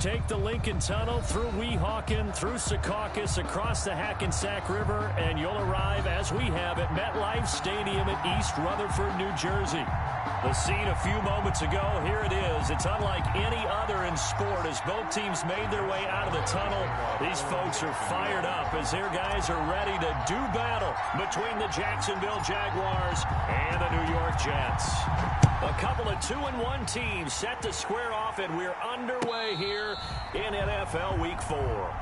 take the Lincoln Tunnel through Weehawken, through Secaucus, across the Hackensack River, and you'll arrive, as we have, at MetLife Stadium at East Rutherford, New Jersey. The scene a few moments ago, here it is. It's unlike any other in sport as both teams made their way out of the tunnel. These folks are fired up as their guys are ready to do battle between the Jacksonville Jaguars and the New York Jets. A couple of 2-1 teams set to square off, and we're underway here in NFL Week 4.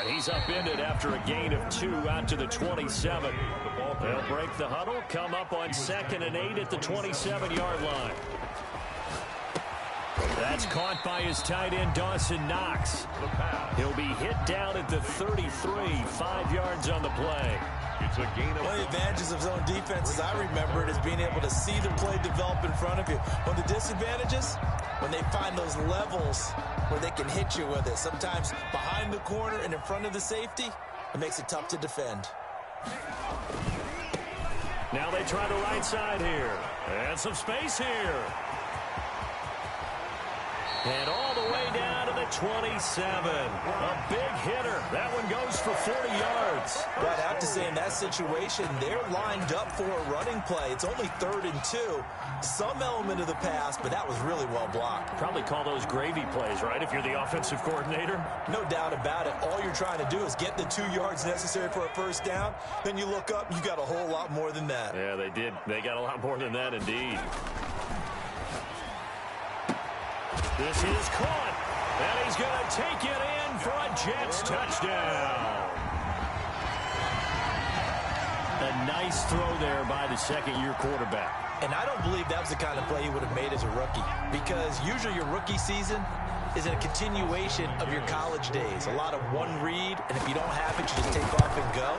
He's upended after a gain of 2 out to the 27. They'll break the huddle, come up on 2nd and 8 at the 27-yard line. That's caught by his tight end, Dawson Knox. He'll be hit down at the 33, 5 yards on the play. It's a gain of... One of the advantages of zone defense, as I remember it, is being able to see the play develop in front of you. One of the disadvantages, when they find those levels where they can hit you with it, sometimes behind the corner and in front of the safety, it makes it tough to defend. Now they try the right side here. And some space here. And all the way down to the 27. A big hitter. That one goes for 40 yards. But I have to say, in that situation, they're lined up for a running play. It's only 3rd and 2. Some element of the pass, but that was really well blocked. Probably call those gravy plays, right, if you're the offensive coordinator? No doubt about it. All you're trying to do is get the 2 yards necessary for a first down. Then you look up, you got a whole lot more than that. Yeah, they did. They got a lot more than that, indeed. This is caught, and he's going to take it in for a Jets touchdown. A nice throw there by the second-year quarterback. And I don't believe that was the kind of play he would have made as a rookie, because usually your rookie season is a continuation of your college days. A lot of one read, and if you don't have it, you just take off and go.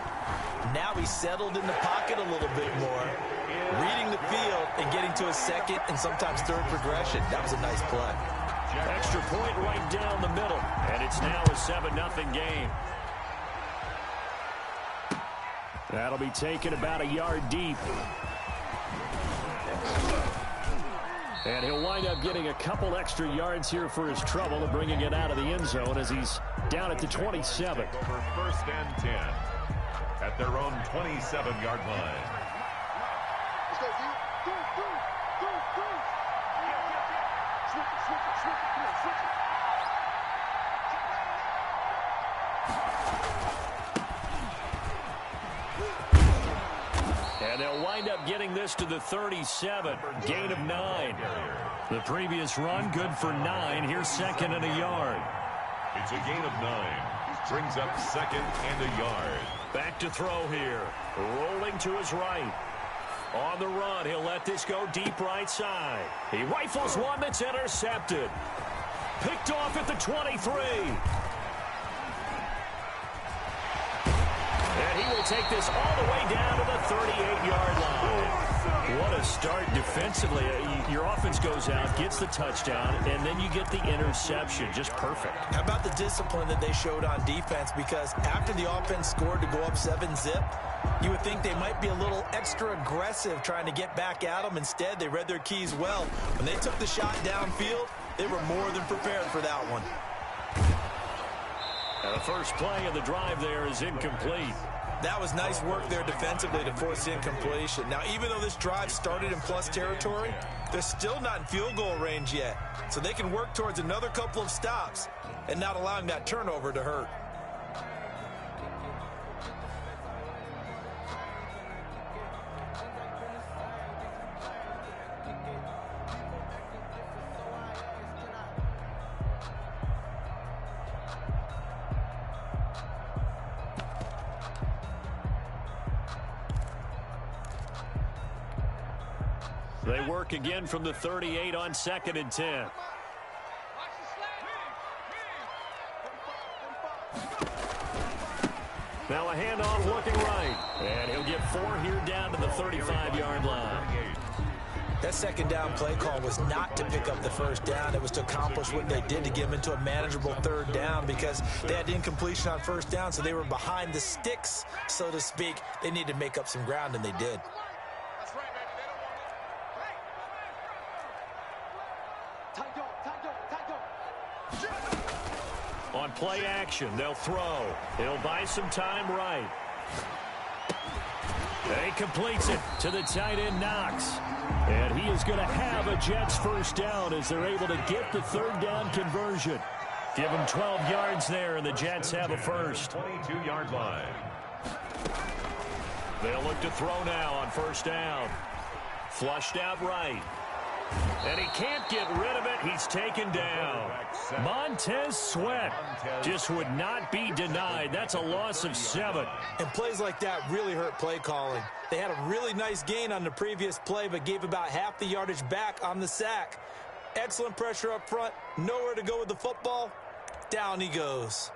Now he's settled in the pocket a little bit more, reading the field and getting to a second and sometimes third progression. That was a nice play. Extra point right down the middle, and it's now a 7-0 game. That'll be taken about a yard deep. And he'll wind up getting a couple extra yards here for his trouble of bringing it out of the end zone as he's down at the 27. Over 1st and 10 at their own 27-yard line. And they'll wind up getting this to the 37. Gain of 9. The previous run, good for 9. Here's 2nd and a yard. It's a gain of 9. Brings up 2nd and a yard. Back to throw here. Rolling to his right. On the run, he'll let this go deep right side. He rifles one that's intercepted. Picked off at the 23. And he will take this all the way down to the 38-yard line. What a start defensively. Your offense goes out, gets the touchdown, and then you get the interception. Just perfect. How about the discipline that they showed on defense? Because after the offense scored to go up 7-zip, you would think they might be a little extra aggressive trying to get back at them. Instead, they read their keys well. When they took the shot downfield, they were more than prepared for that one. Now the first play of the drive there is incomplete. That was nice work there defensively to force incompletion. Now, even though this drive started in plus territory, they're still not in field goal range yet. So they can work towards another couple of stops and not allowing that turnover to hurt. They work again from the 38 on 2nd and 10. Now a handoff looking right. And he'll get 4 here down to the 35-yard line. That second down play call was not to pick up the first down. It was to accomplish what they did to get them into a manageable third down because they had incompletion on first down, so they were behind the sticks, so to speak. They needed to make up some ground, and they did. On play action, they'll throw. He'll buy some time right. And he completes it to the tight end, Knox. And he is going to have a Jets first down as they're able to get the third down conversion. Give him 12 yards there, and the Jets have a first. 22-yard line. They'll look to throw now on first down. Flushed out right. And he can't get rid of it. He's taken down. Montez Sweat just would not be denied. That's a loss of 7. And plays like that really hurt play calling. They had a really nice gain on the previous play, but gave about half the yardage back on the sack. Excellent pressure up front. Nowhere to go with the football. Down he goes.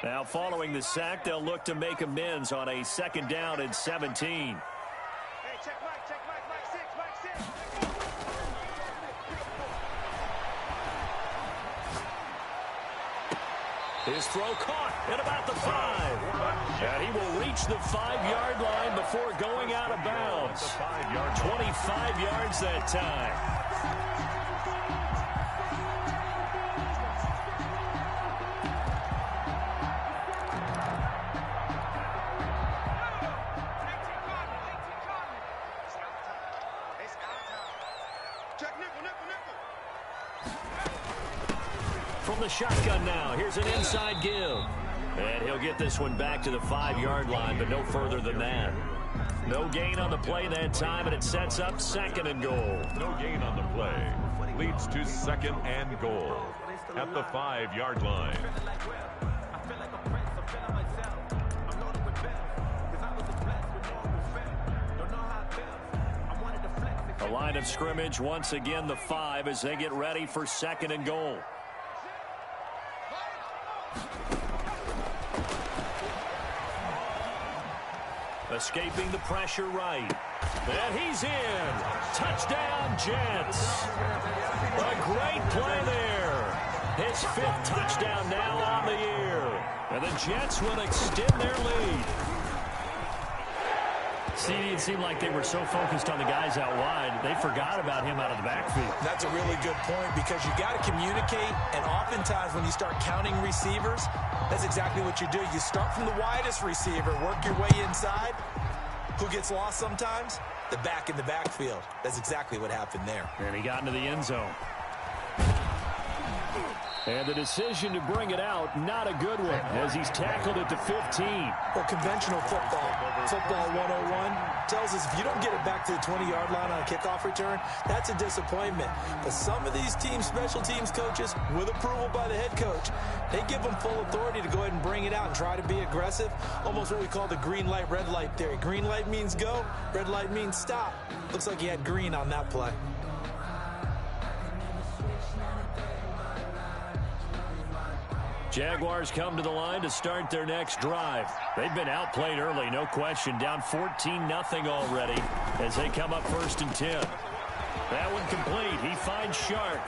Now following the sack, they'll look to make amends on a second down and 17. His throw caught at about the 5. And he will reach the 5-yard line before going out of bounds. 25 yards that time. From the shotgun now, here's an inside give. And he'll get this one back to the 5-yard line, but no further than that. No gain on the play that time, and it sets up second and goal. No gain on the play. Leads to second and goal at the 5-yard line. A line of scrimmage, once again the 5 as they get ready for second and goal. Escaping the pressure right. And he's in. Touchdown, Jets. A great play there. His 5th touchdown now on the year. And the Jets will extend their lead. See, it seemed like they were so focused on the guys out wide, they forgot about him out of the backfield. That's a really good point because you got to communicate, and oftentimes when you start counting receivers, that's exactly what you do. You start from the widest receiver, work your way inside. Who gets lost sometimes? The back in the backfield. That's exactly what happened there. And he got into the end zone. And the decision to bring it out, not a good one, as he's tackled at the 15. Well, conventional football 101, tells us if you don't get it back to the 20-yard line on a kickoff return, that's a disappointment. But some of these teams, special teams coaches, with approval by the head coach, they give them full authority to go ahead and bring it out and try to be aggressive, almost what we call the green light, red light theory. Green light means go, red light means stop. Looks like he had green on that play. Jaguars come to the line to start their next drive. They've been outplayed early, no question. Down 14-0 already as they come up 1st and 10. That one complete. He finds Sharp.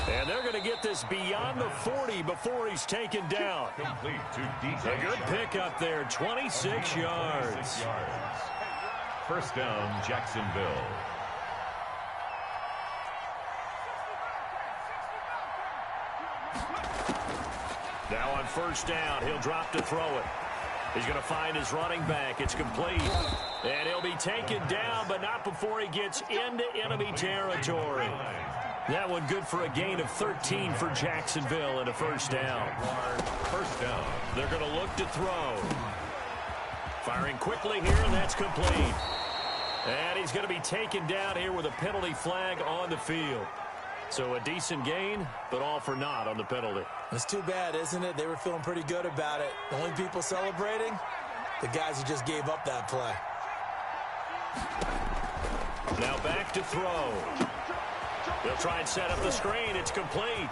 And they're going to get this beyond the 40 before he's taken down. Complete to DJ. A good pickup there, 26 yards. First down, Jacksonville. Now on first down, he'll drop to throw it. He's going to find his running back. It's complete. And he'll be taken down, but not before he gets into enemy territory. That one good for a gain of 13 for Jacksonville and a first down. First down. They're going to look to throw. Firing quickly here, and that's complete. And he's going to be taken down here with a penalty flag on the field. So a decent gain, but all for naught on the penalty. It's too bad, isn't it? They were feeling pretty good about it. The only people celebrating, the guys who just gave up that play. Now back to throw. They'll try and set up the screen. It's complete.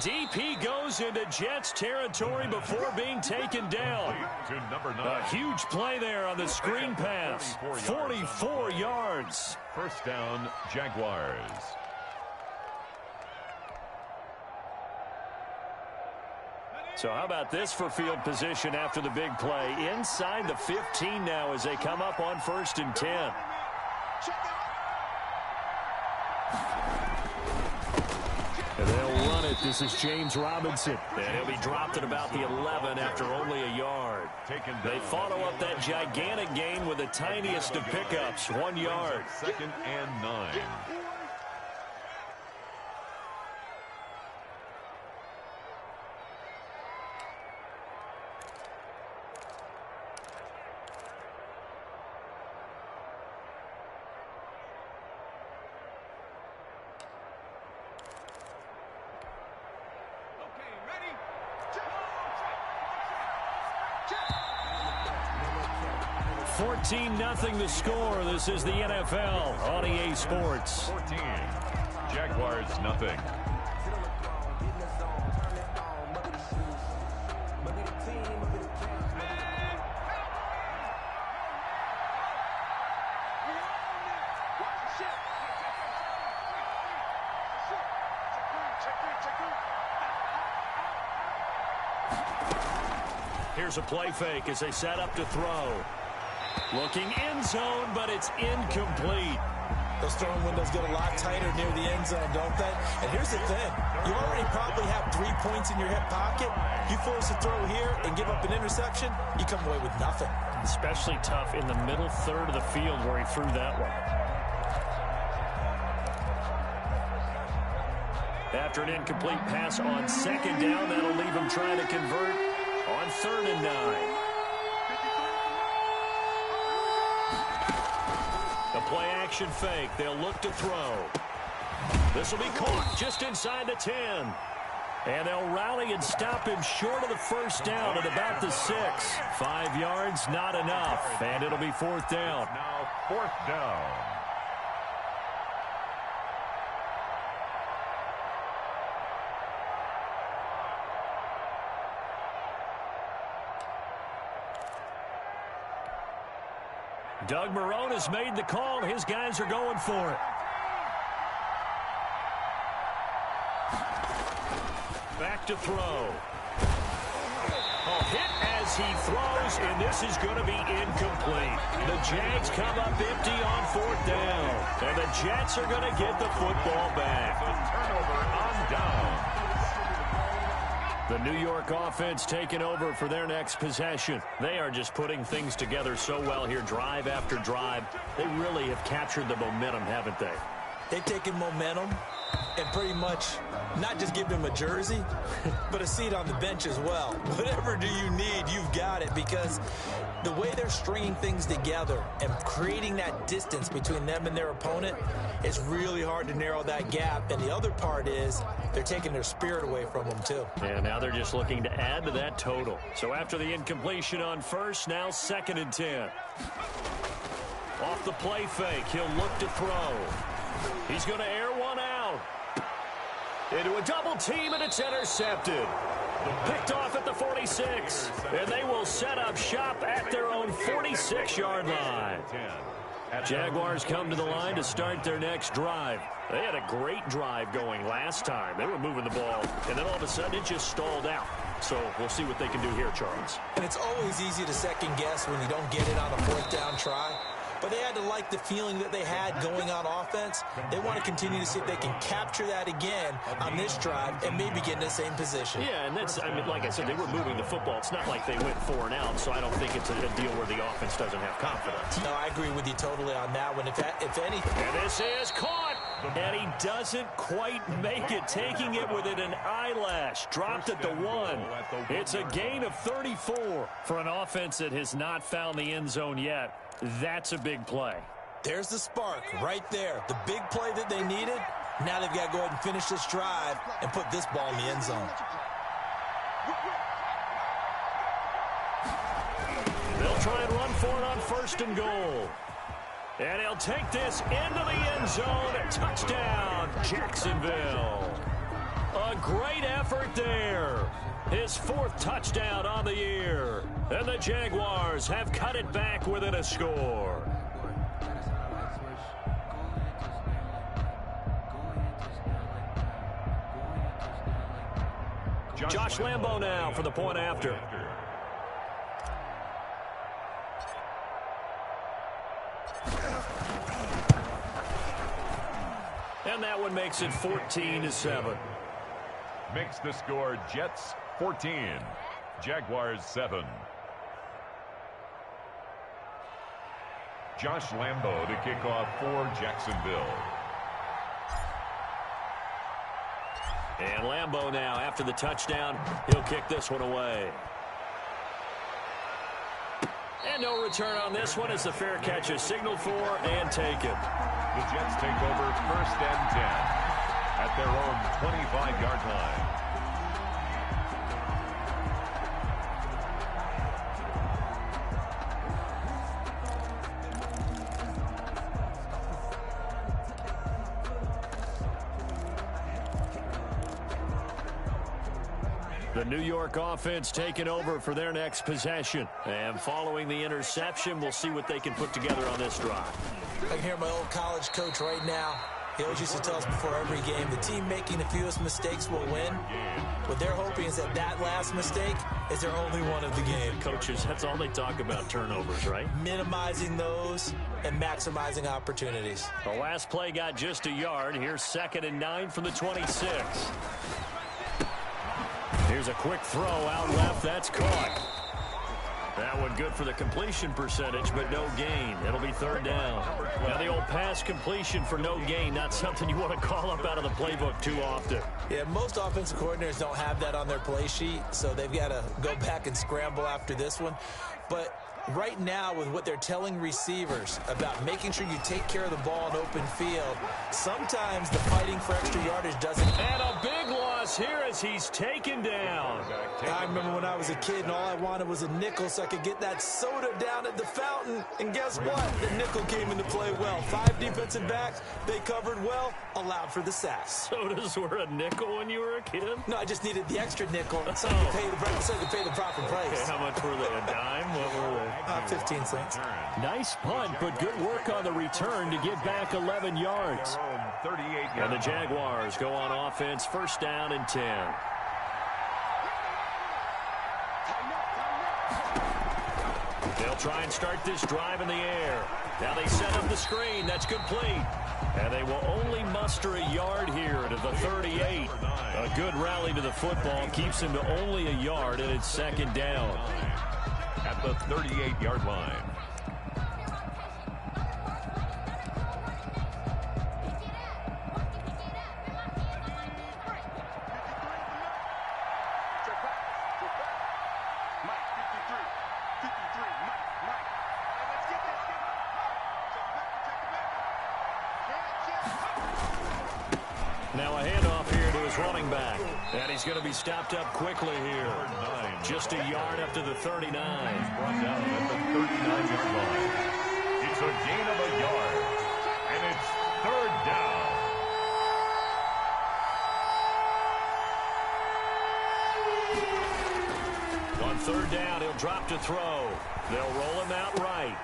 deep he goes into Jets territory before being taken down. A huge play there on the screen pass. 44 yards. First down, Jaguars. So how about this for field position after the big play? Inside the 15 now as they come up on 1st and 10. And they'll run it. This is James Robinson. And he'll be dropped at about the 11 after only a yard. They follow up that gigantic gain with the tiniest of pickups, 1 yard. 2nd and 9. Nothing the score. This is the NFL on EA Sports. 14. Jaguars nothing. Here's a play fake as they set up to throw. Looking end zone, but it's incomplete. Those throwing windows get a lot tighter near the end zone, don't they? And here's the thing. You already probably have 3 points in your hip pocket. You force a throw here and give up an interception, you come away with nothing. Especially tough in the middle third of the field where he threw that one. After an incomplete pass on 2nd down, that'll leave him trying to convert on 3rd and 9. The play action fake. They'll look to throw. This will be caught just inside the 10. And they'll rally and stop him short of the 1st down at about the 6. 5 yards, not enough. And it'll be 4th down. Now 4th down. Doug Marrone has made the call. His guys are going for it. Back to throw. Hit as he throws, and this is going to be incomplete. The Jags come up empty on 4th down. And the Jets are going to get the football back. The turnover on down. The New York offense taking over for their next possession. They are just putting things together so well here, drive after drive. They really have captured the momentum, haven't they? They've taken momentum and pretty much not just give them a jersey, but a seat on the bench as well. Whatever do you need, you've got it, because the way they're stringing things together and creating that distance between them and their opponent, it's really hard to narrow that gap. And the other part is they're taking their spirit away from them, too. And now they're just looking to add to that total. So after the incompletion on 1st, now 2nd and 10. Off the play fake, he'll look to throw. He's going to air one out. Into a double team, and it's intercepted. Picked off at the 46. And they will set up shop at their own 46-yard line. Jaguars come to the line to start their next drive. They had a great drive going last time. They were moving the ball, and then all of a sudden it just stalled out. So we'll see what they can do here, Charles. And it's always easy to second guess when you don't get it on a 4th down try. But they had to like the feeling that they had going on offense. They want to continue to see if they can capture that again on this drive and maybe get in the same position. Yeah, and that's, I mean, like I said, they were moving the football. It's not like they went 4 and out, so I don't think it's a deal where the offense doesn't have confidence. No, I agree with you totally on that one. If anything. And this is caught. And he doesn't quite make it, taking it within an eyelash. Dropped at the 1. It's a gain of 34 for an offense that has not found the end zone yet. That's a big play. There's the spark right there. The big play that they needed. Now they've got to go ahead and finish this drive and put this ball in the end zone. They'll try and run for it on 1st and goal. And he'll take this into the end zone. Touchdown, Jacksonville. A great effort there. His 4th touchdown on the year. And the Jaguars have cut it back within a score. Josh Lambo now for the point after. And that one makes it 14-7. Makes the score Jets 14, Jaguars 7. Josh Lambo to kick off for Jacksonville. And Lambo now, after the touchdown, he'll kick this one away. And no return on this one as the fair catch is signaled for and taken. The Jets take over 1st and 10 at their own 25-yard line. The New York offense taking over for their next possession. And following the interception, we'll see what they can put together on this drive. I can hear my old college coach right now. He always used to tell us before every game, the team making the fewest mistakes will win. What they're hoping is that that last mistake is their only one of the game. Coaches, that's all they talk about, turnovers, right? Minimizing those and maximizing opportunities. The last play got just a yard. Here's 2nd and 9 from the 26. Here's a quick throw out left. That's caught. That one good for the completion percentage, but no gain. It'll be 3rd down. Now the old pass completion for no gain, not something you want to call up out of the playbook too often. Yeah, most offensive coordinators don't have that on their play sheet, so they've got to go back and scramble after this one. But right now, with what they're telling receivers about making sure you take care of the ball in open field, sometimes the fighting for extra yardage doesn't. And a big loss here as he's taken down. I remember when I was a kid and all I wanted was a nickel so I could get that soda down at the fountain. And guess what? The nickel came into play well. 5 defensive backs, they covered well, allowed for the sacks. Sodas were a nickel when you were a kid? No, I just needed the extra nickel so you could pay the proper price. Okay, how much were they? A dime? What were they? 15 cents. Nice punt, but good work on the return to get back 11 yards. And the Jaguars go on offense, 1st down and 10. They'll try and start this drive in the air. Now they set up the screen. That's complete. And they will only muster a yard here to the 38. A good rally to the football keeps him to only a yard, and it's 2nd down. At the 38-yard line. Now a handoff here to his running back. And he's going to be stopped up quickly here. Just a yard up to the 39. Brought down at the 39-yard line. It's a gain of a yard. And it's 3rd down. On 3rd down, he'll drop to throw. They'll roll him out right.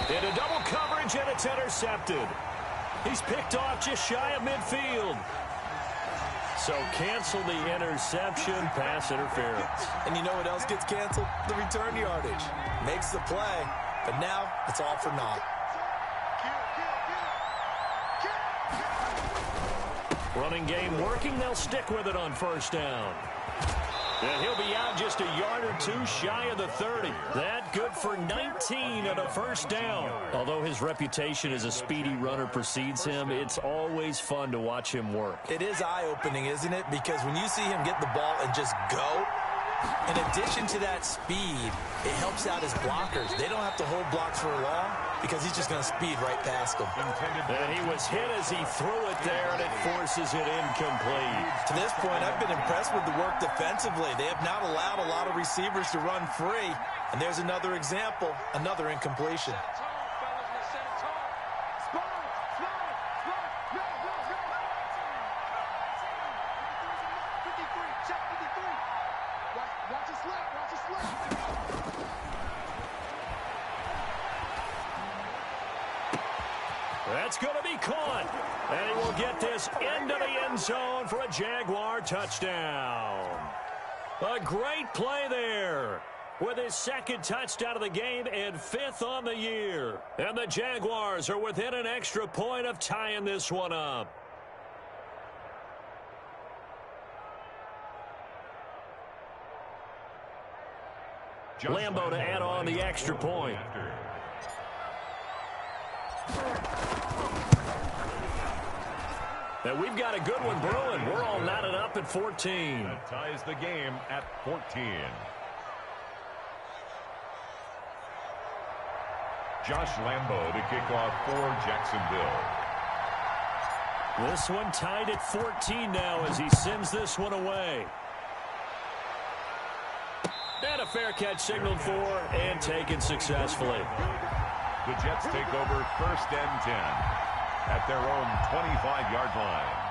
Into double coverage, and it's intercepted. He's picked off just shy of midfield. So cancel the interception, pass interference. And you know what else gets canceled? The return yardage. Makes the play, but now it's all for naught. Running game working. They'll stick with it on 1st down. And he'll be out just a yard or two shy of the 30. That good for 19 on a 1st down. Although his reputation as a speedy runner precedes him, it's always fun to watch him work. It is eye-opening, isn't it? Because when you see him get the ball and just go, in addition to that speed, it helps out his blockers. They don't have to hold blocks for long because he's just going to speed right past them. And he was hit as he threw it there, and it forces it incomplete. To this point, I've been impressed with the work defensively. They have not allowed a lot of receivers to run free. And there's another example, another incompletion. That's going to be caught. And he will get this into the end zone for a Jaguar touchdown. A great play there with his second touchdown of the game and 5th on the year. And the Jaguars are within an extra point of tying this one up. Lambo to add on the extra point. And we've got a good one brewing. We're all knotted up at 14. That ties the game at 14. Josh Lambo to kick off for Jacksonville. This one tied at 14 now as he sends this one away. And a fair catch signaled for and taken successfully. The Jets take over 1st and 10 at their own 25-yard line.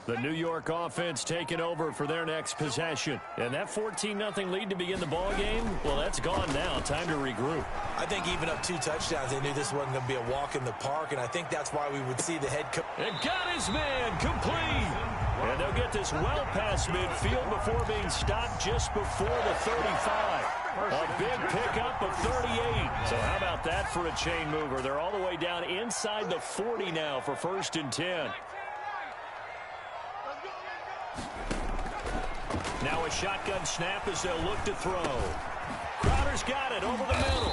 The New York offense taking over for their next possession. And that 14-0 lead to begin the ball game, well, that's gone now. Time to regroup. I think even up 2 touchdowns, they knew this wasn't going to be a walk in the park, and I think that's why we would see the head coach. And got his man complete. And they'll get this well past midfield before being stopped just before the 35. A big pickup of 38. So how about that for a chain mover? They're all the way down inside the 40 now for 1st and 10. Now a shotgun snap as they'll look to throw. Crowder's got it over the middle.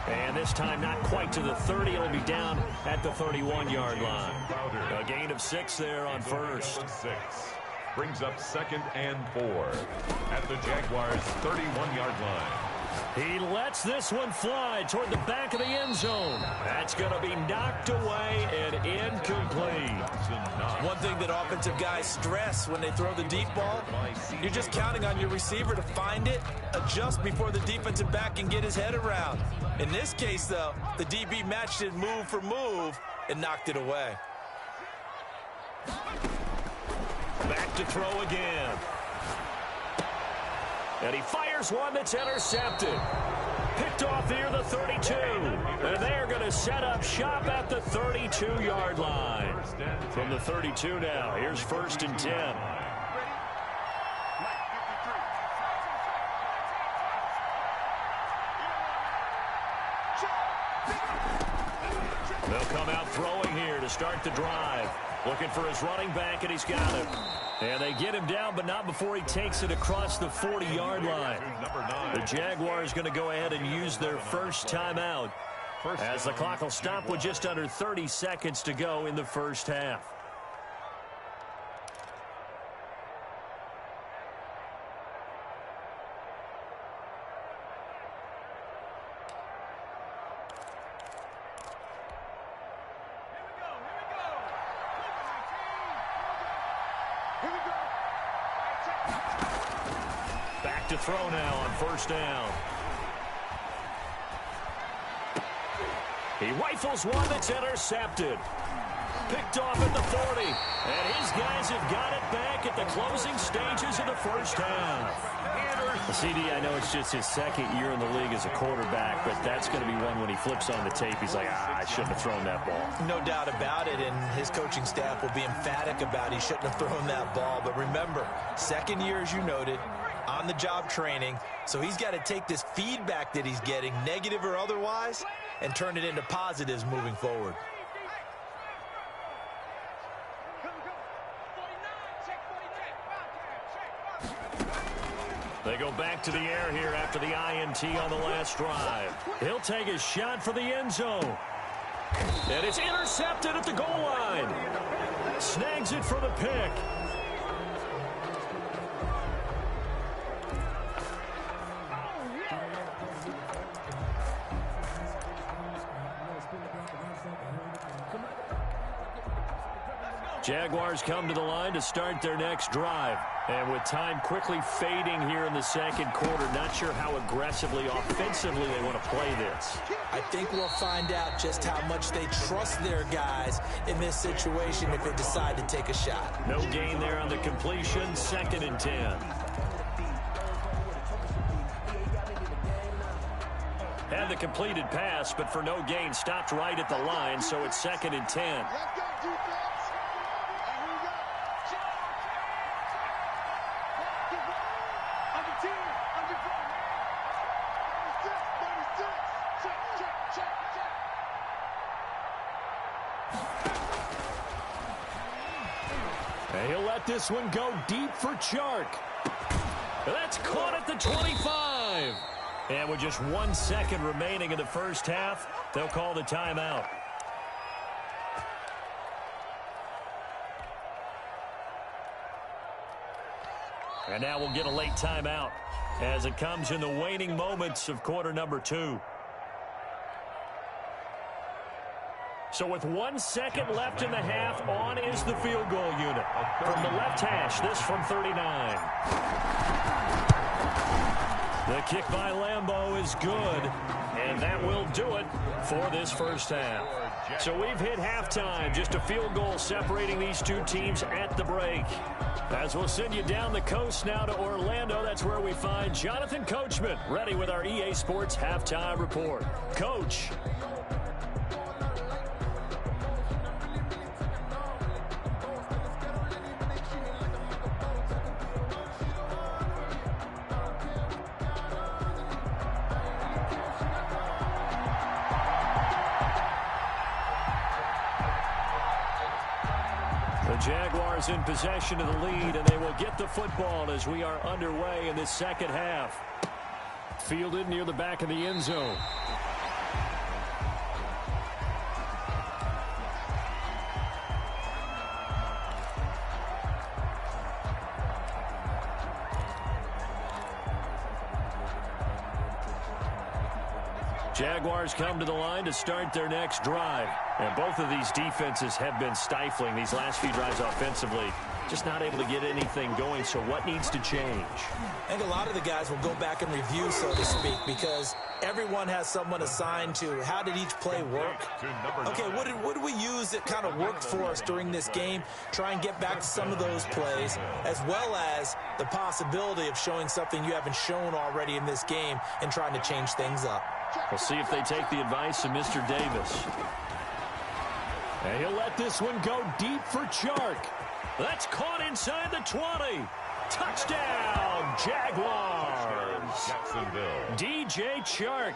And this time not quite to the 30. It'll be down at the 31-yard line. A gain of 6 there on 1st. 6 brings up 2nd and 4 at the Jaguars' 31-yard line. He lets this one fly toward the back of the end zone. That's going to be knocked away and incomplete. One thing that offensive guys stress when they throw the deep ball, you're just counting on your receiver to find it, adjust before the defensive back can get his head around. In this case, though, the DB matched it move for move and knocked it away. Back to throw again. And he fires one that's intercepted. Picked off near the 32. And they're going to set up shop at the 32-yard line. From the 32 now, here's 1st and 10. They'll come out throwing here to start the drive. Looking for his running back, and he's got it. And they get him down, but not before he takes it across the 40-yard line. The Jaguars going to go ahead and use their first timeout as the clock will stop with just under 30 seconds to go in the first half. Back to throw now on 1st down. He rifles one that's intercepted. Picked off at the 40. And his guys have got it back at the closing stages of the first half. CD, I know it's just his 2nd year in the league as a quarterback, but that's going to be one when he flips on the tape. He's like, I shouldn't have thrown that ball. No doubt about it, and his coaching staff will be emphatic about he shouldn't have thrown that ball. But remember, 2nd year, as you noted, on-the-job training, so he's got to take this feedback that he's getting, negative or otherwise, and turn it into positives moving forward. They go back to the air here after the INT on the last drive. He'll take a shot for the end zone. And it's intercepted at the goal line. Snags it for the pick. Jaguars come to the line to start their next drive. And with time quickly fading here in the second quarter, not sure how aggressively, offensively they want to play this. I think we'll find out just how much they trust their guys in this situation if they decide to take a shot. No gain there on the completion, 2nd and 10. Had the completed pass, but for no gain, stopped right at the line, so it's 2nd and 10. And he'll let this one go deep for Chark. That's caught at the 25. And with just 1 second remaining in the first half, they'll call the timeout. And now we'll get a late timeout as it comes in the waning moments of quarter number 2. So with 1 second left in the half, on is the field goal unit. From the left hash, this from 39. The kick by Lambeau is good, and that will do it for this first half. So we've hit halftime, just a field goal separating these two teams at the break. As we'll send you down the coast now to Orlando, that's where we find Jonathan Coachman, ready with our EA Sports Halftime Report. Coach. The Jaguars in possession of the lead, and they will get the football as we are underway in this second half. Fielded near the back of the end zone. Jaguars come to the line to start their next drive. And both of these defenses have been stifling these last few drives offensively. Just not able to get anything going, so what needs to change? I think a lot of the guys will go back and review, so to speak, because everyone has someone assigned to how did each play work. Okay, what did we use that kind of worked for us during this game? Try and get back to some of those plays, as well as the possibility of showing something you haven't shown already in this game and trying to change things up. We'll see if they take the advice of Mr. Davis. And he'll let this one go deep for Chark. That's caught inside the 20. Touchdown, Jaguars. DJ Chark,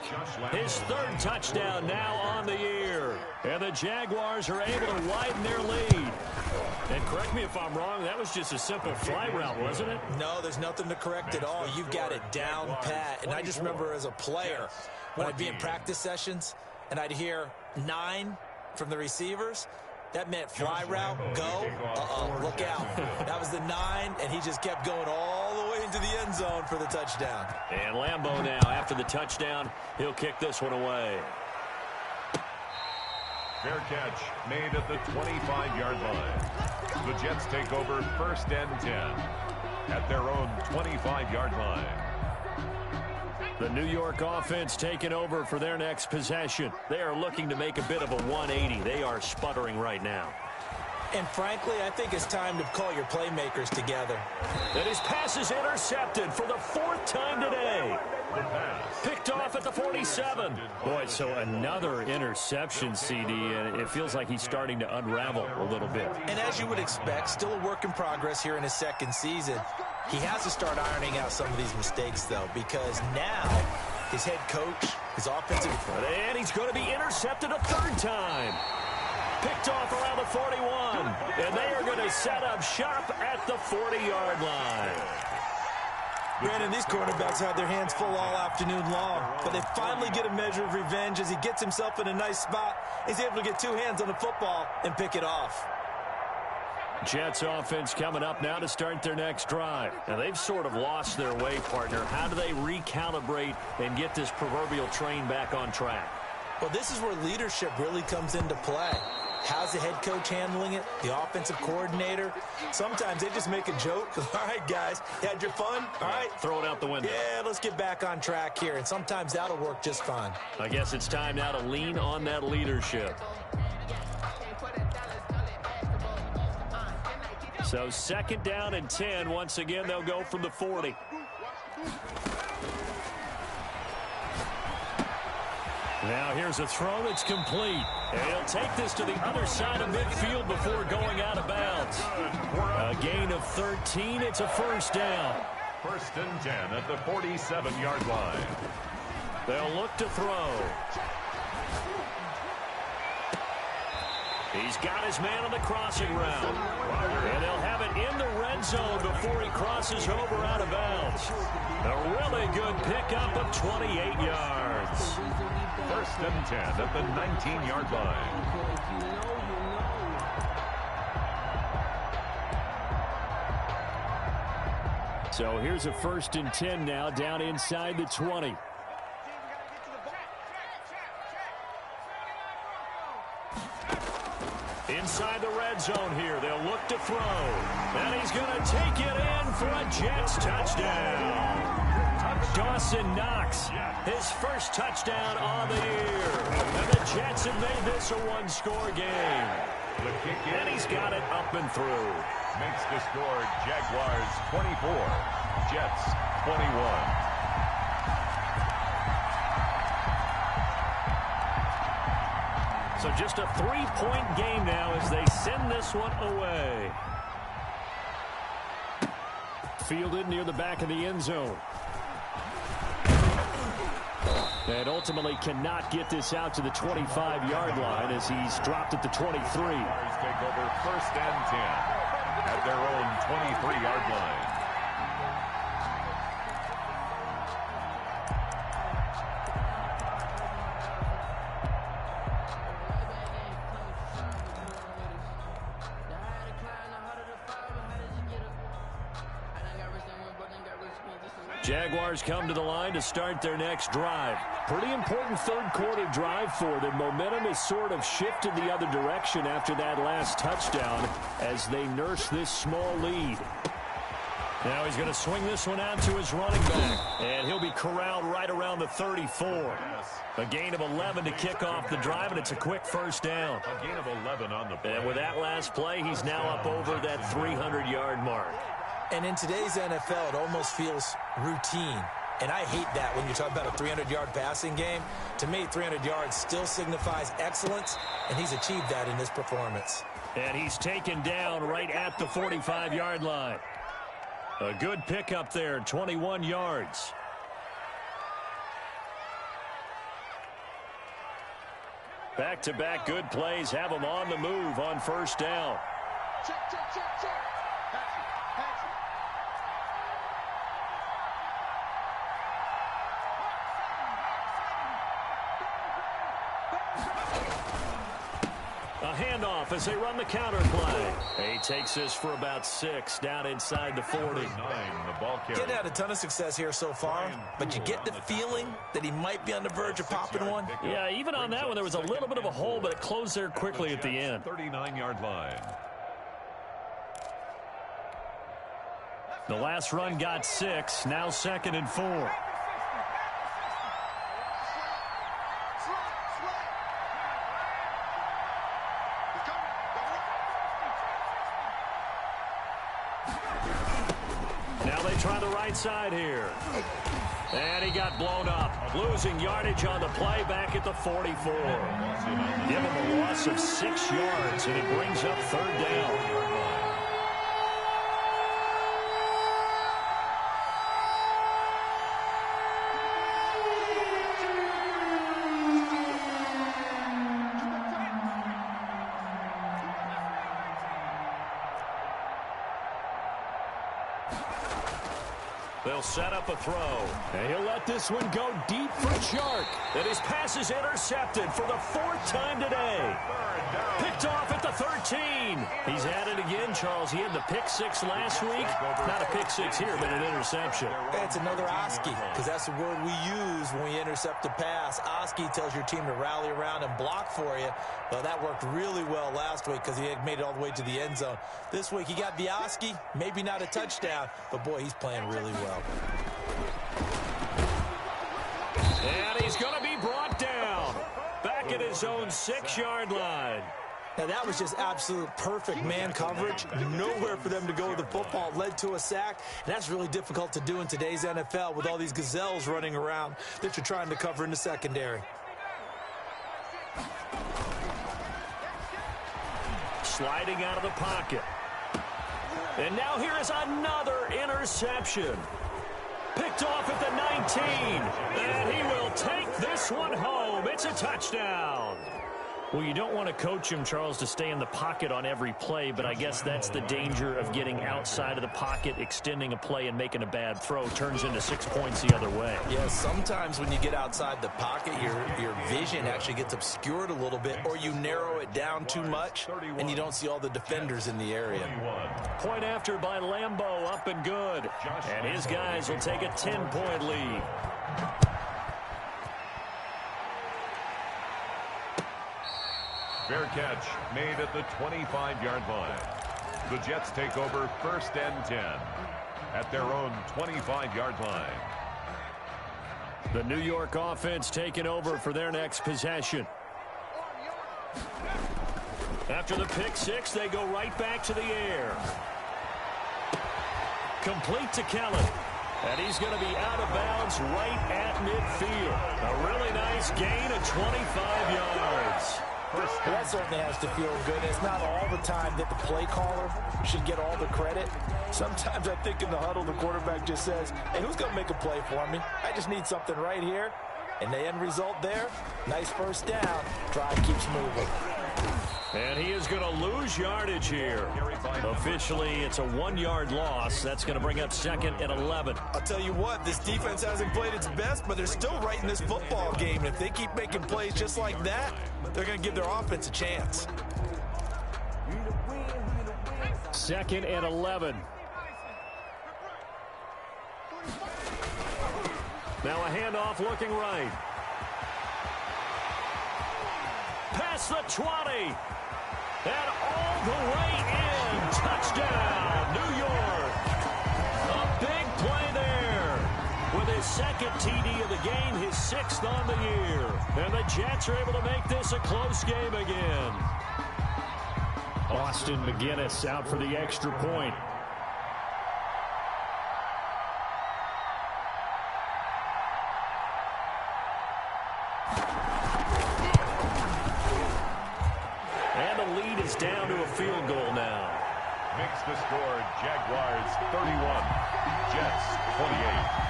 his 3rd touchdown now on the year. And the Jaguars are able to widen their lead. And correct me if I'm wrong, that was just a simple fly route, wasn't it? No, there's nothing to correct at all. You've got it down pat. And I just remember as a player, when I'd be in practice sessions and I'd hear 9 from the receivers, that meant fly route, go, look out. That was the 9, and he just kept going all the way into the end zone for the touchdown. And Lambeau now, after the touchdown, he'll kick this one away. Fair catch made at the 25-yard line. The Jets take over 1st and 10 at their own 25-yard line. The New York offense taking over for their next possession. They are looking to make a bit of a 180. They are sputtering right now. And frankly, I think it's time to call your playmakers together. And his pass is intercepted for the 4th time today. Picked off at the 47. Boy, so another interception, CD, and it feels like he's starting to unravel a little bit. And as you would expect, still a work in progress here in his 2nd season. He has to start ironing out some of these mistakes, though, because now his head coach, his offensive... And he's going to be intercepted a 3rd time. Picked off around the 41. And they are going to set up shop at the 40-yard line. Brandon, these quarterbacks had their hands full all afternoon long, but they finally get a measure of revenge as he gets himself in a nice spot. He's able to get 2 hands on the football and pick it off. Jets offense coming up now to start their next drive. Now, they've sort of lost their way, partner. How do they recalibrate and get this proverbial train back on track? Well, this is where leadership really comes into play. How's the head coach handling it? The offensive coordinator? Sometimes they just make a joke. All right, guys, you had your fun? All right. Throw it out the window. Yeah, let's get back on track here, and sometimes that'll work just fine. I guess it's time now to lean on that leadership. So 2nd down and 10. Once again, they'll go from the 40. Now here's a throw that's complete. And he'll take this to the other side of midfield before going out of bounds. A gain of 13. It's a first down. 1st and 10 at the 47-yard line. They'll look to throw. He's got his man on the crossing route. And they'll have it in the red zone before he crosses over out of bounds. A really good pickup of 28 yards. 1st and 10 at the 19-yard line. So here's a 1st and 10 now down inside the 20. Inside the red zone here. They'll look to throw. And he's going to take it in for a Jets touchdown. Dawson Knox, his first touchdown on the year. And the Jets have made this a one-score game. And he's got it up and through. Makes the score Jaguars 24, Jets 21. So just a 3-point game now as they send this one away. Fielded near the back of the end zone. And ultimately cannot get this out to the 25-yard line as he's dropped at the 23. Take over 1st and 10 at their own 23-yard line. Jaguars come to the line to start their next drive. Pretty important 3rd quarter drive for them. Momentum has sort of shifted the other direction after that last touchdown as they nurse this small lead. Now he's going to swing this one out to his running back. And he'll be corralled right around the 34. A gain of 11 to kick off the drive, and it's a quick first down. A gain of 11 on the play. And with that last play, he's now up over that 300-yard mark. And in today's NFL, it almost feels routine. And I hate that when you talk about a 300-yard passing game. To me, 300 yards still signifies excellence, and he's achieved that in this performance. And he's taken down right at the 45-yard line. A good pickup there, 21 yards. Back-to-back good plays have him on the move on first down. Check, check, check, check. A handoff as they run the counter play. He takes this for about 6 down inside the 40. The ball carrier. Getting had a ton of success here so far, but you get the feeling that he might be on the verge of popping one. Yeah, even on that one, there was a little bit of a hole, but it closed there quickly at the end. 39-yard line. The last run got 6, now 2nd and 4. Now they try the right side here. And he got blown up. Losing yardage on the play back at the 44. Give him a loss of 6 yards, and it brings up 3rd down. They'll set up a throw. And he'll let this one go deep for Chark. And his pass is intercepted for the 4th time today. Picked off at the 13. He's at it again, Charles. He had the pick six last week. Not a pick six here, but an interception. It's another Oski, because that's the word we use when we intercept a pass. Oski tells your team to rally around and block for you. Well, that worked really well last week because he had made it all the way to the end zone. This week he got the Oski, maybe not a touchdown, but boy, he's playing really well. And he's going to be brought down. Back at his own 6-yard line. Now, that was just absolute perfect man coverage. Nowhere for them to go with the football. It led to a sack. And that's really difficult to do in today's NFL with all these gazelles running around that you're trying to cover in the secondary. Sliding out of the pocket. And now here is another interception. Picked off at the 19. And he will take this one home. It's a touchdown. Well, you don't want to coach him, Charles, to stay in the pocket on every play, but I guess that's the danger of getting outside of the pocket, extending a play, and making a bad throw. Turns into 6 points the other way. Yeah, sometimes when you get outside the pocket, your vision actually gets obscured a little bit, or you narrow it down too much, and you don't see all the defenders in the area. Point after by Lambeau, up and good. And his guys will take a 10-point lead. Fair catch made at the 25-yard line. The Jets take over 1st and 10 at their own 25-yard line. The New York offense taking over for their next possession. After the pick six, they go right back to the air. Complete to Kellen. And he's going to be out of bounds right at midfield. A really nice gain of 25 yards. That certainly has to feel good. It's not all the time that the play caller should get all the credit. Sometimes I think in the huddle, the quarterback just says, hey, who's going to make a play for me? I just need something right here. And the end result there, nice first down. Drive keeps moving. And he is going to lose yardage here. Officially, it's a 1-yard loss. That's going to bring up 2nd and 11. I'll tell you what, this defense hasn't played its best, but they're still right in this football game. And if they keep making plays just like that, they're going to give their offense a chance. 2nd and 11. Now a handoff looking right. Past the 20. And all the way in. Touchdown, New York. A big play there. With his 2nd TD of the game, his 6th on the year. And the Jets are able to make this a close game again. Austin McGinnis out for the extra point. And the lead is down to a field goal now. Makes the score Jaguars 31, Jets 28.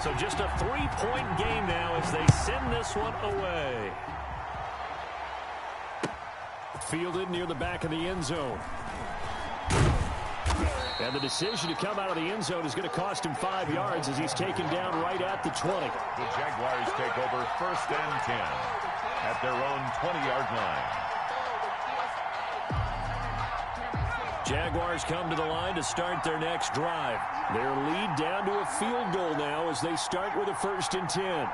So just a 3-point game now as they send this one away. Fielded near the back of the end zone. And the decision to come out of the end zone is going to cost him 5 yards as he's taken down right at the 20. The Jaguars take over 1st and 10 at their own 20-yard line. Jaguars come to the line to start their next drive. Their lead down to a field goal now as they start with a 1st and 10.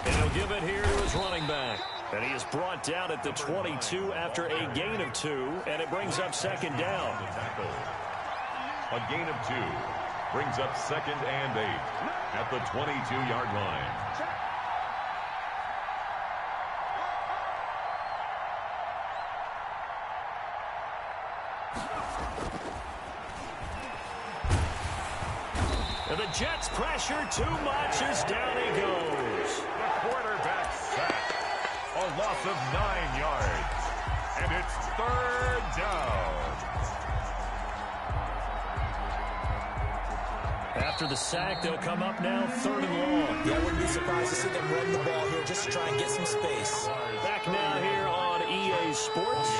And he'll give it here to his running back. And he is brought down at the 22 after a gain of 2, and it brings up 2nd down. A gain of 2 brings up 2nd and 8 at the 22-yard line. And the Jets pressure too much as down he goes. The quarterback sack. A loss of 9 yards. And it's 3rd down. After the sack, they'll come up now 3rd and long. Yeah, I wouldn't be surprised to see them run the ball here just to try and get some space. Back now here on EA Sports.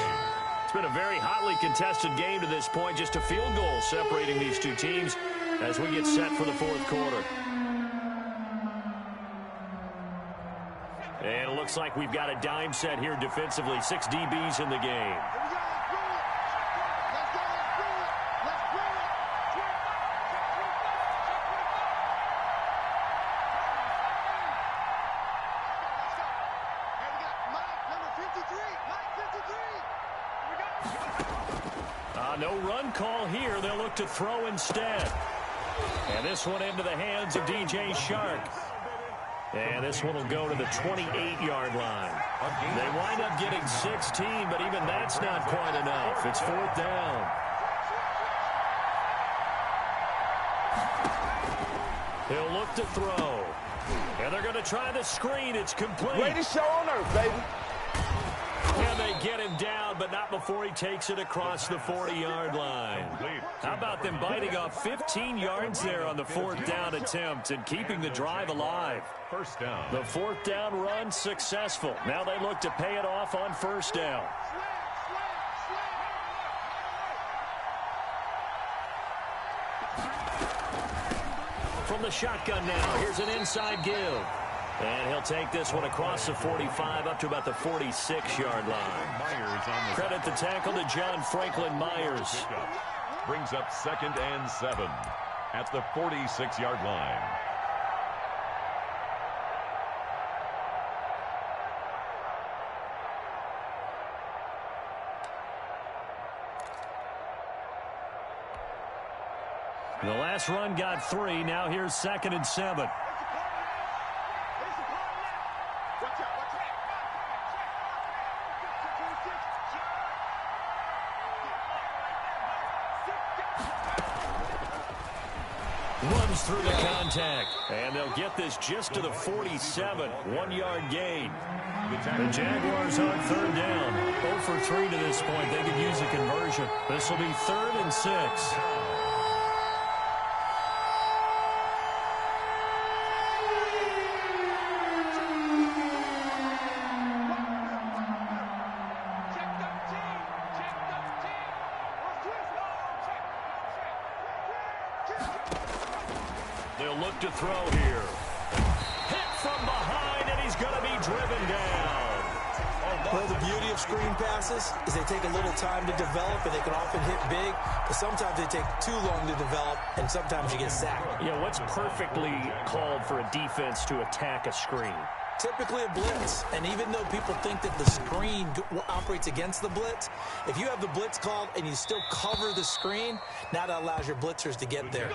been a very hotly contested game to this point. Just a field goal separating these two teams as we get set for the fourth quarter. And it looks like we've got a dime set here defensively. 6 DBs in the game. No run call here. They'll look to throw instead. And this one into the hands of DJ Shark. And this one will go to the 28-yard line. They wind up getting 16, but even that's not quite enough. It's fourth down. He'll look to throw. And they're going to try the screen. It's complete. Greatest show on earth, baby. And they get him down, but not before he takes it across the 40-yard line. How about them biting off 15 yards there on the fourth down attempt and keeping the drive alive? First down. The fourth down run successful. Now they look to pay it off on first down. From the shotgun now, here's an inside give. And he'll take this one across the 45 up to about the 46-yard line. Credit the tackle to John Franklin Myers. Brings up 2nd and 7 at the 46-yard line. The last run got 3. Now here's 2nd and 7. Runs through the contact. And they'll get this just to the 47. 1-yard gain. The Jaguars on third down. 0 for 3 to this point. They could use a conversion. This will be 3rd and 6. They'll look to throw here. Hit from behind, and he's going to be driven down. Well, the beauty of screen passes is they take a little time to develop, and they can often hit big, but sometimes they take too long to develop, and sometimes you get sacked. Yeah, what's perfectly called for a defense to attack a screen? Typically a blitz, and even though people think that the screen operates against the blitz, if you have the blitz called and you still cover the screen, now that allows your blitzers to get there.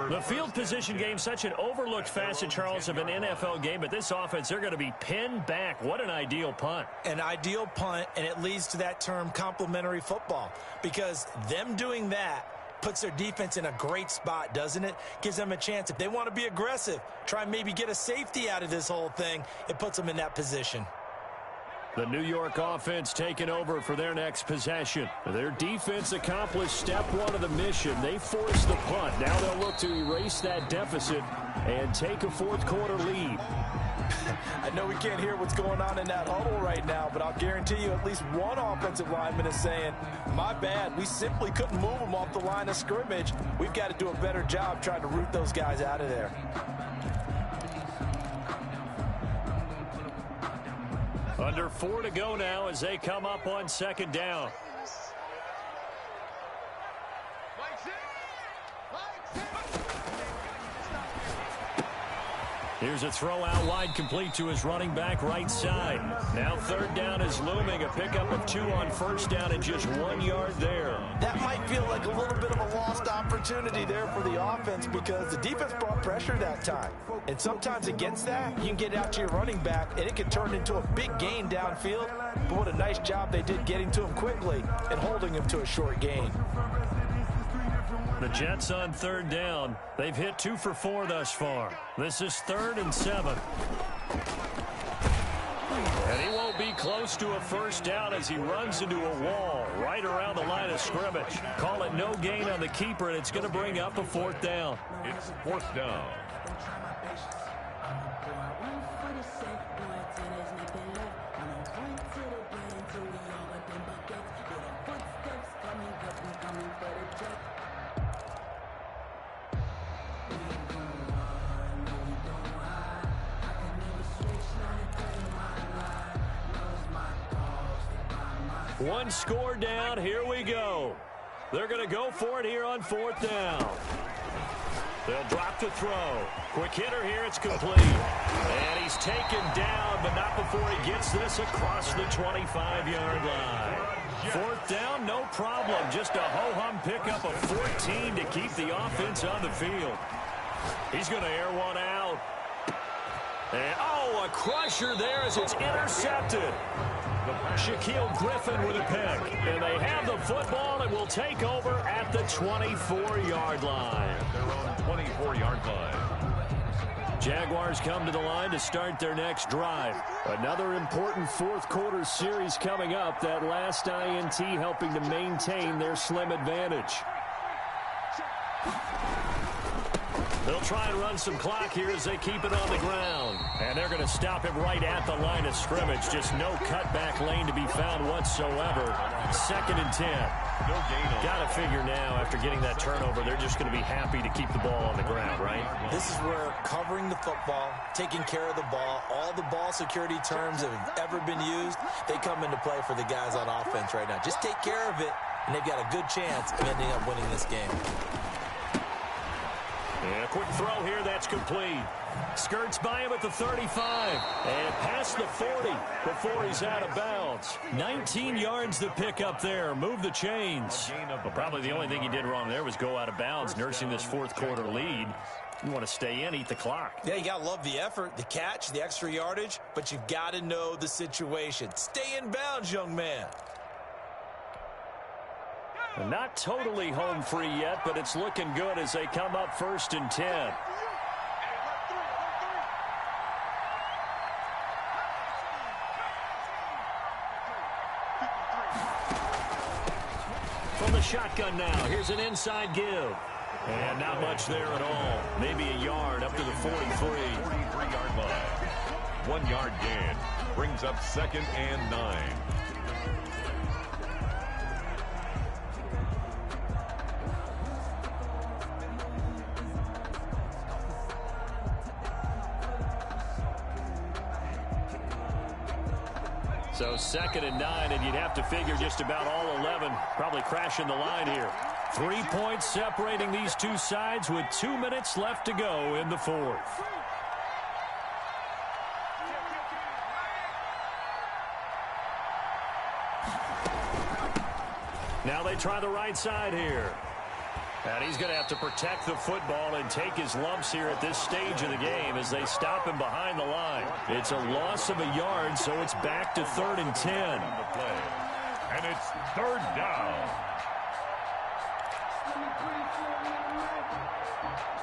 The field position game, such an overlooked facet, Charles, of an NFL game, but this offense, they're going to be pinned back. What an ideal punt. An ideal punt, and it leads to that term complementary football, because them doing that puts their defense in a great spot, doesn't it? Gives them a chance. If they want to be aggressive, try and maybe get a safety out of this whole thing, it puts them in that position. The New York offense taking over for their next possession. Their defense accomplished step 1 of the mission. They forced the punt. Now they'll look to erase that deficit and take a fourth quarter lead. I know we can't hear what's going on in that huddle right now, but I'll guarantee you at least one offensive lineman is saying, my bad, we simply couldn't move them off the line of scrimmage. We've got to do a better job trying to root those guys out of there. Under 4 to go now as they come up on 2nd down. Here's a throw out wide, complete to his running back right side. Now 3rd down is looming. A pickup of 2 on first down and just 1 yard there. That might feel like a little bit of a lost opportunity there for the offense because the defense brought pressure that time. And sometimes against that, you can get out to your running back and it can turn into a big gain downfield. But what a nice job they did getting to him quickly and holding him to a short gain. The Jets on 3rd down. They've hit 2 for 4 thus far. This is 3rd and 7. And he won't be close to a first down as he runs into a wall right around the line of scrimmage. Call it no gain on the keeper, and it's going to bring up a 4th down. It's 4th down. One score down. Here we go. They're going to go for it here on 4th down. They'll drop to throw. Quick hitter here. It's complete. And he's taken down, but not before he gets this across the 25-yard line. 4th down, no problem. Just a ho-hum pickup of 14 to keep the offense on the field. He's going to air one out. And, oh, a crusher there as it's intercepted. Shaquille Griffin with a pick. And they have the football and will take over at the 24-yard line. Their own 24-yard line. Jaguars come to the line to start their next drive. Another important 4th quarter series coming up. That last INT helping to maintain their slim advantage. They'll try and run some clock here as they keep it on the ground. And they're going to stop him right at the line of scrimmage. Just no cutback lane to be found whatsoever. 2nd and 10. No gain on. Got to figure now, after getting that turnover, they're just going to be happy to keep the ball on the ground, right? This is where covering the football, taking care of the ball, all the ball security terms that have ever been used, they come into play for the guys on offense right now. Just take care of it, and they've got a good chance of ending up winning this game. And a quick throw here, that's complete. Skirts by him at the 35. And past the 40 before he's out of bounds. 19 yards to pick up there. Move the chains. Well, probably the only thing he did wrong there was go out of bounds, nursing this 4th quarter lead. You want to stay in, eat the clock. Yeah, you got to love the effort, the catch, the extra yardage, but you've got to know the situation. Stay in bounds, young man. Not totally home free yet, but it's looking good as they come up 1st and 10. From the shotgun now, here's an inside give. And not much there at all. Maybe a yard up to the 43. 43-yard line. 1 yard gain. Brings up 2nd and 9. So 2nd and 9, and you'd have to figure just about all 11 probably crashing the line here. 3 points separating these two sides with 2 minutes left to go in the 4th. Now they try the right side here. And he's going to have to protect the football and take his lumps here at this stage of the game as they stop him behind the line. It's a loss of a yard, so it's back to 3rd and 10. And it's 3rd down.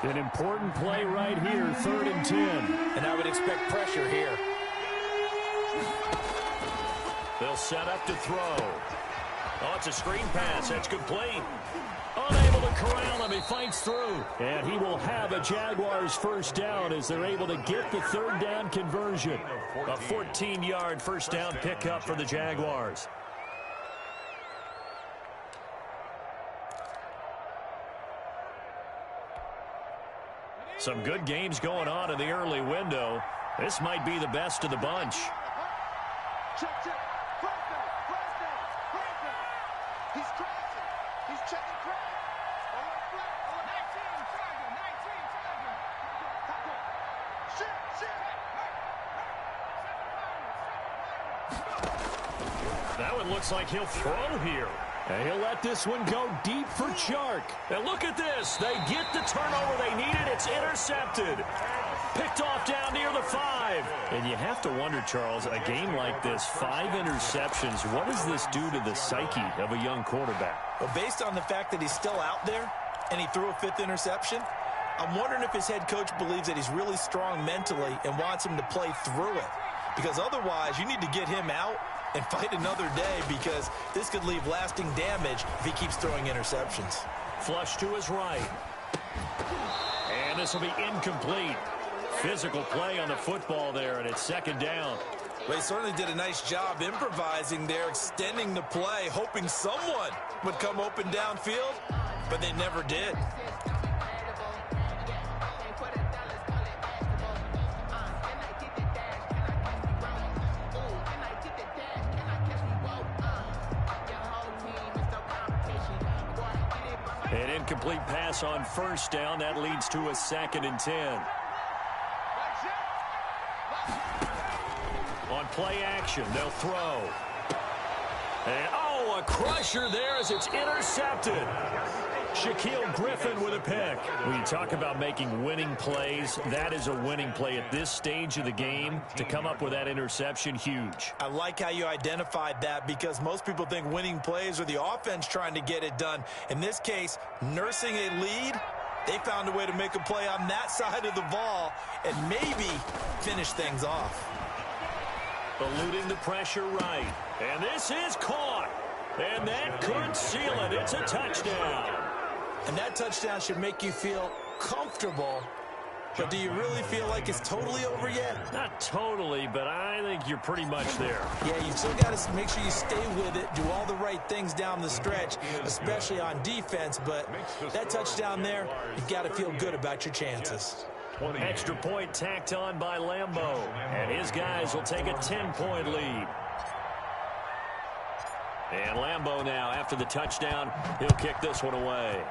An important play right here, 3rd and 10. And I would expect pressure here. They'll set up to throw. Oh, it's a screen pass. That's complete. Unable to corral him. He fights through. And he will have a Jaguars 1st down as they're able to get the 3rd down conversion. A 14-yard 1st down pickup for the Jaguars. Some good games going on in the early window. This might be the best of the bunch. Check. First down. He's crossing. He's checking crack. Alert flag. 19 target. That one looks like he'll throw here. And he'll let this one go deep for Chark. And look at this. They get the turnover they needed. It's intercepted. Picked off down near the 5. And you have to wonder, Charles, a game like this, 5 interceptions, what does this do to the psyche of a young quarterback? Well, based on the fact that he's still out there and he threw a 5th interception, I'm wondering if his head coach believes that he's really strong mentally and wants him to play through it. Because otherwise, you need to get him out and fight another day, because this could leave lasting damage if he keeps throwing interceptions. Flush to his right. And this will be incomplete. Physical play on the football there, and it's 2nd down. They certainly did a nice job improvising there, extending the play, hoping someone would come open downfield, but they never did. incomplete pass on first down. That leads to a 2nd and 10. On play action, they'll throw. And, a crusher there as it's intercepted. Shaquille Griffin with a pick. When you talk about making winning plays, that is a winning play at this stage of the game. To come up with that interception, huge. I like how you identified that, because most people think winning plays are the offense trying to get it done. In this case, nursing a lead, they found a way to make a play on that side of the ball and maybe finish things off. Eluding the pressure right. And this is caught. And that could seal it. It's a touchdown. And that touchdown should make you feel comfortable. But do you really feel like it's totally over yet? Not totally, but I think you're pretty much there. Yeah, you've still got to make sure you stay with it, do all the right things down the stretch, especially on defense. But that touchdown there, you've got to feel good about your chances. Extra point tacked on by Lambeau. And his guys will take a 10-point lead. And Lambeau now, after the touchdown, he'll kick this one away.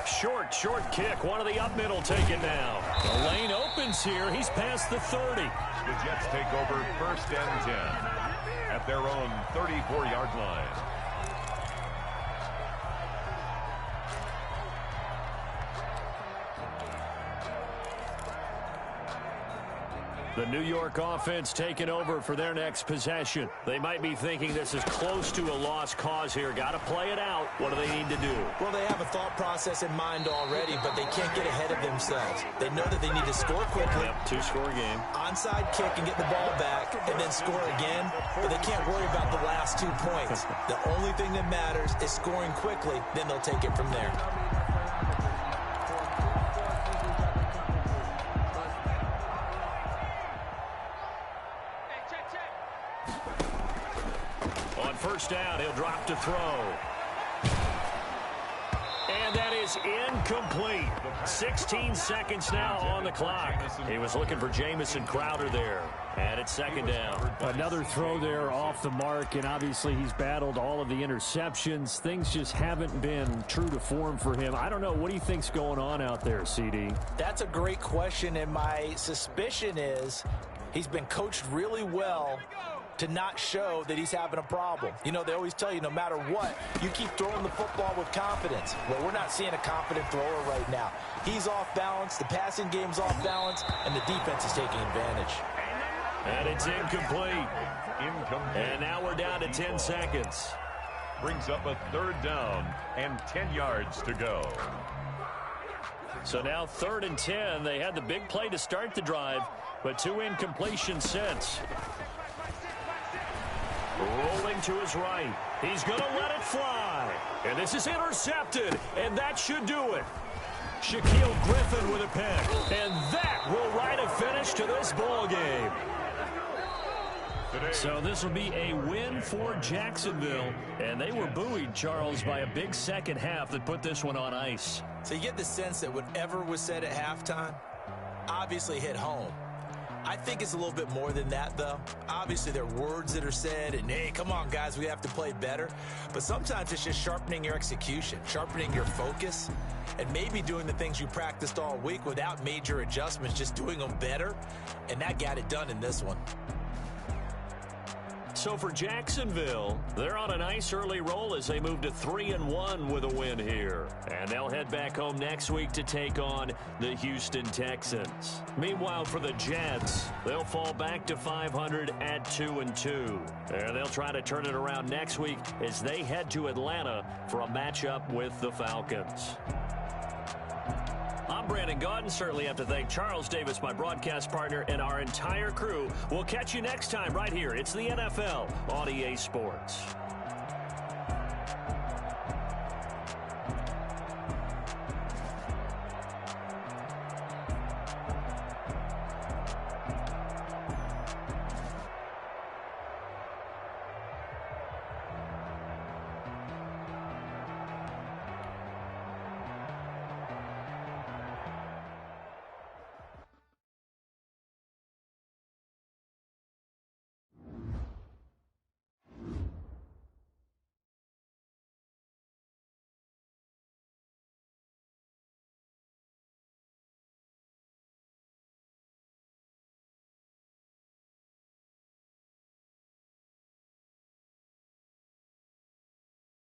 Short kick. One of the up middle take it now. The lane opens here. He's past the 30. The Jets take over 1st and 10 at their own 34-yard line. The New York offense taking over for their next possession. They might be thinking this is close to a lost cause here. Got to play it out. What do they need to do? Well, they have a thought process in mind already, but they can't get ahead of themselves. They know that they need to score quickly. Yep, 2-score game. Onside kick and get the ball back and then score again, but they can't worry about the last 2 points. The only thing that matters is scoring quickly, then they'll take it from there. First down, he'll drop to throw. And that is incomplete. 16 seconds now on the clock. He was looking for Jamison Crowder there. And it's 2nd down. Another throw there off the mark, and obviously he's battled all of the interceptions. Things just haven't been true to form for him. I don't know. What do you think's going on out there, CD? That's a great question, and my suspicion is he's been coached really well to not show that he's having a problem. You know, they always tell you no matter what, you keep throwing the football with confidence. Well, we're not seeing a confident thrower right now. He's off balance, the passing game's off balance, and the defense is taking advantage. And it's incomplete. And now we're down to 10 seconds. Brings up a 3rd down and 10 yards to go. So now 3rd and 10. They had the big play to start the drive, but 2 incompletions since. Rolling to his right. He's going to let it fly. And this is intercepted, and that should do it. Shaquille Griffin with a pick. And that will write a finish to this ball game. So this will be a win for Jacksonville. And they were buoyed, Charles, by a big second half that put this one on ice. So you get the sense that whatever was said at halftime obviously hit home. I think it's a little bit more than that, though. Obviously, there are words that are said, and, hey, come on, guys, we have to play better. But sometimes it's just sharpening your execution, sharpening your focus, and maybe doing the things you practiced all week without major adjustments, just doing them better. And that got it done in this one. So for Jacksonville, they're on a nice early roll as they move to 3-1 with a win here. And they'll head back home next week to take on the Houston Texans. Meanwhile, for the Jets, they'll fall back to 500 at 2-2. And they'll try to turn it around next week as they head to Atlanta for a matchup with the Falcons. I'm Brandon Gaudin. Certainly have to thank Charles Davis, my broadcast partner, and our entire crew. We'll catch you next time right here. It's the NFL on EA Sports.